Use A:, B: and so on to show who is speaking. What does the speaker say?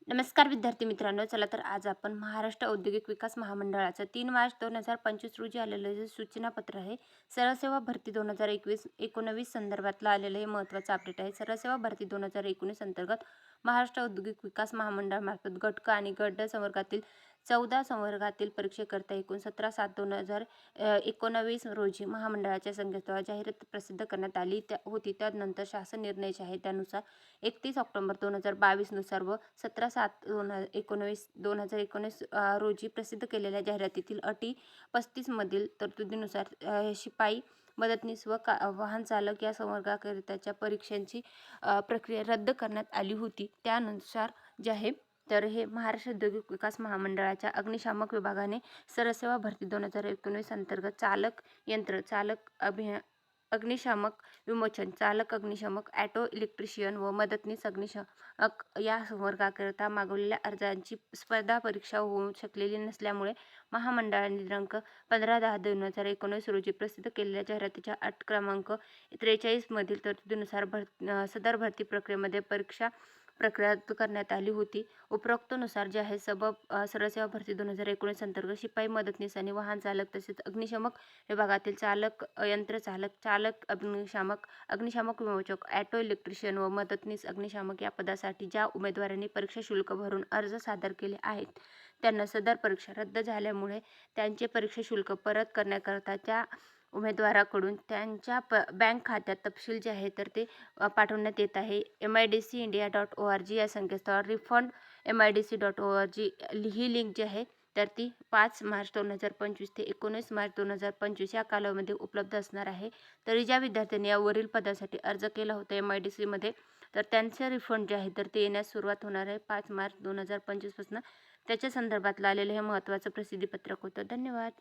A: नमस्कार विद्यार्थी मित्रांनो, चला तर आज आपण महाराष्ट्र औद्योगिक विकास महामंडळाचं 3 मार्च 2025 रोजी आलेलं जे सूचनापत्र आहे, सरळसेवा भरती 2021-19 संदर्भातलं आलेलं हे महत्त्वाचं अपडेट आहे. सरळसेवा भरती 2019 अंतर्गत महाराष्ट्र औद्योगिक विकास महामंडळामार्फत गट क आणि गट ड संवर्गातील 14 संवर्गातील परीक्षेकरता एकूण 17/7/2019 रोजी महामंडळाच्या संकेतस्थळावर जाहिरात प्रसिद्ध करण्यात आली होती. त्यानंतर शासन निर्णय जे आहे त्यानुसार 31 ऑक्टोबर 2022 नुसार व 17/7/2019 रोजी प्रसिद्ध केलेल्या जाहिरातीतील अटी 35 मधील तरतुदीनुसार शिपाई, मदतनीस व वाहन चालक या संवर्गाकरिताच्या परीक्षांची प्रक्रिया रद्द करण्यात आली होती. त्यानुसार जे आहे तर हे महाराष्ट्र औद्योगिक विकास महामंडळाच्या अग्निशामक विभागाने सरळसेवा भरती 2019 अंतर्गत चालक यंत्र चालक अग्निशामक विमोचन चालक अग्निशामक ॲटो इलेक्ट्रिशियन व मदतनीस अग्निशामक या संवर्गाकरिता मागवलेल्या अर्जांची स्पर्धा परीक्षा होऊ शकलेली नसल्यामुळे महामंडळाने दिनांक 15/10/2019 रोजी प्रसिद्ध केलेल्या जाहिरातीच्या अट क्रमांक 43 मधील तरतुदीनुसार सदर भरती प्रक्रियेमध्ये परीक्षा प्रक्रिया रद्द करण्यात आली होती. उपरोक्तनुसार जे आहे सरळसेवा भरती 2019 अंतर्गत शिपाई, मदतनीस आणि वाहन चालक तसेच अग्निशमक विभागातील चालक यंत्रचालक चालक अग्निशामक विमोचक ॲटो इलेक्ट्रिशियन व मदतनीस अग्निशामक या पदासाठी ज्या उमेदवारांनी परीक्षा शुल्क भरून अर्ज सादर केले आहेत त्यांना सदर परीक्षा रद्द झाल्यामुळे त्यांचे परीक्षा शुल्क परत करण्याकरता त्या उमेदवाराकडून त्यांच्या बँक खात्यात तपशील जे आहे तर ते पाठवण्यात येत आहे. MIDCindia.org या संकेतस्थळावर रिफंड MIDC.org ही लिंक जी आहे तर ती 5 मार्च 2025 ते 19 मार्च 2025 या कालावधीमध्ये उपलब्ध असणार आहे. तरी ज्या विद्यार्थ्यांनी यावरील पदासाठी अर्ज केला होता MIDCमध्ये तर त्यांचे रिफंड जे आहे तर ते येण्यास सुरुवात होणार आहे 5 मार्च 2025 पासून. त्याच्या संदर्भातलं आलेलं हे महत्त्वाचं प्रसिद्धीपत्रक होतं. धन्यवाद.